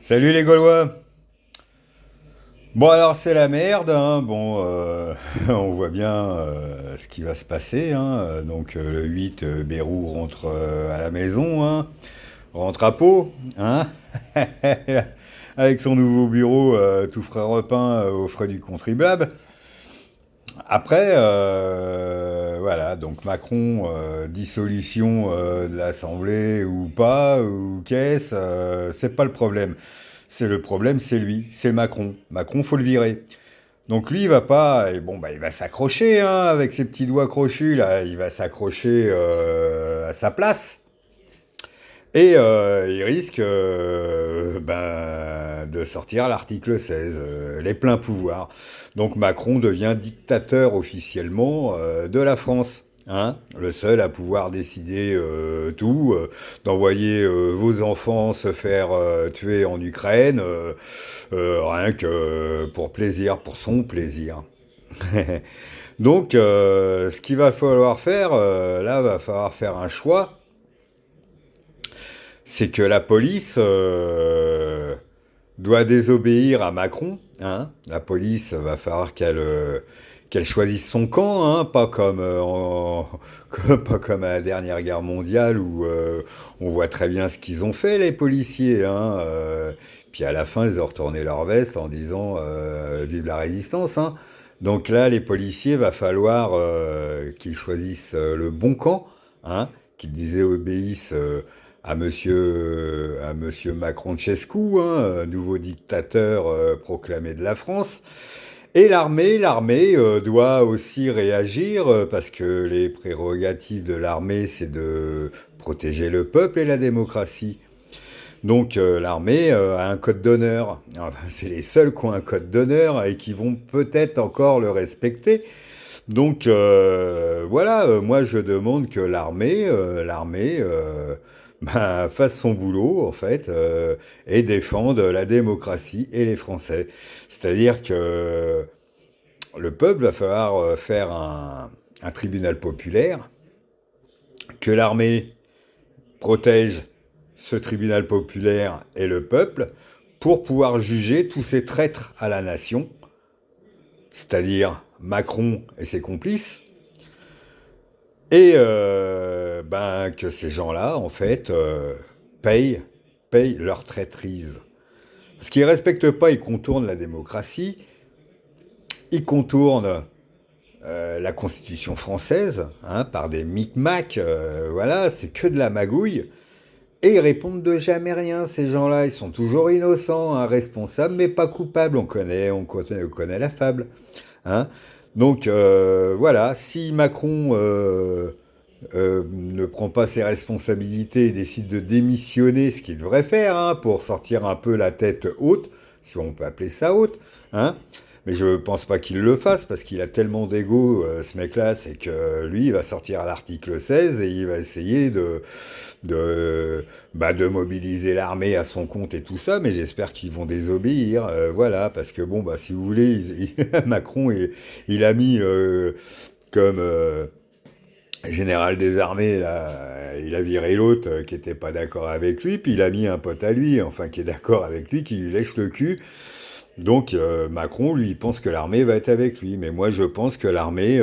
Salut les Gaulois. Bon alors c'est la merde, hein. Bon, on voit bien ce qui va se passer, hein. Le 8, Bérou rentre à la maison, hein. Rentre à Pau, hein. Avec son nouveau bureau tout frais repeint aux frais du contribuable. Après, voilà, donc Macron, dissolution de l'Assemblée ou pas, ou qu'est-ce, c'est pas le problème. C'est le problème, c'est lui, c'est Macron. Macron, faut le virer. Donc lui, il va pas, et bon, bah, il va s'accrocher, hein, avec ses petits doigts crochus, là, il va s'accrocher à sa place. Et il risque de sortir l'article 16, les pleins pouvoirs. Donc Macron devient dictateur officiellement de la France. Hein, le seul à pouvoir décider tout, d'envoyer vos enfants se faire tuer en Ukraine, rien que pour plaisir, pour son plaisir. Donc, ce qu'il va falloir faire, là, va falloir faire un choix, c'est que la police doit désobéir à Macron. Hein. La police va falloir qu'elle choisisse son camp, hein, pas comme, pas comme à la dernière guerre mondiale où on voit très bien ce qu'ils ont fait les policiers. Hein, puis à la fin, ils ont retourné leur veste en disant vive la résistance. Hein. Donc là, les policiers, va falloir qu'ils choisissent le bon camp, hein, qu'ils désobéissent à monsieur Macron Chescu, hein, nouveau dictateur proclamé de la France. Et l'armée doit aussi réagir parce que les prérogatives de l'armée, c'est de protéger le peuple et la démocratie. Donc l'armée a un code d'honneur. Enfin, c'est les seuls qui ont un code d'honneur et qui vont peut-être encore le respecter. Donc voilà, moi je demande que l'armée fasse son boulot en fait et défende la démocratie et les Français. C'est-à-dire que le peuple va falloir faire un tribunal populaire, que l'armée protège ce tribunal populaire et le peuple pour pouvoir juger tous ces traîtres à la nation, c'est-à-dire Macron et ses complices, et que ces gens-là, en fait, payent leur traîtrise. Parce qu'ils ne respectent pas, ils contournent la démocratie, ils contournent la Constitution française, hein, par des micmacs, voilà, c'est que de la magouille. Et ils répondent de jamais rien, ces gens-là. Ils sont toujours innocents, hein, responsables, mais pas coupables. On connaît la fable. Hein. Donc voilà, si Macron ne prend pas ses responsabilités et décide de démissionner, ce qu'il devrait faire, hein, pour sortir un peu la tête haute, si on peut appeler ça haute, hein, mais je pense pas qu'il le fasse parce qu'il a tellement d'ego, ce mec-là, c'est que lui, il va sortir à l'article 16 et il va essayer de mobiliser l'armée à son compte et tout ça, mais j'espère qu'ils vont désobéir, voilà, parce que bon, bah, si vous voulez, Macron, il a mis comme général des armées, là, il a viré l'autre qui était pas d'accord avec lui, puis il a mis un pote à lui, enfin, qui est d'accord avec lui, qui lui lèche le cul. Donc Macron, lui, il pense que l'armée va être avec lui. Mais moi, je pense que l'armée,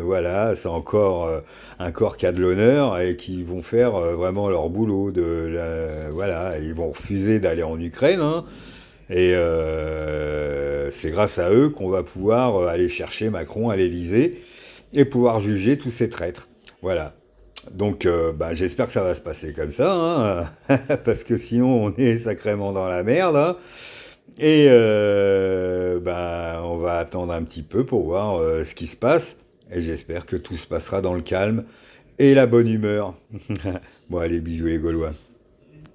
voilà, c'est encore un corps qui a de l'honneur et qui vont faire vraiment leur boulot. Voilà, ils vont refuser d'aller en Ukraine. Hein, et c'est grâce à eux qu'on va pouvoir aller chercher Macron à l'Élysée et pouvoir juger tous ces traîtres. Voilà. Donc, j'espère que ça va se passer comme ça, hein, parce que sinon, on est sacrément dans la merde. Hein. Et on va attendre un petit peu pour voir ce qui se passe. Et j'espère que tout se passera dans le calme et la bonne humeur. Bon, allez, bisous les Gaulois.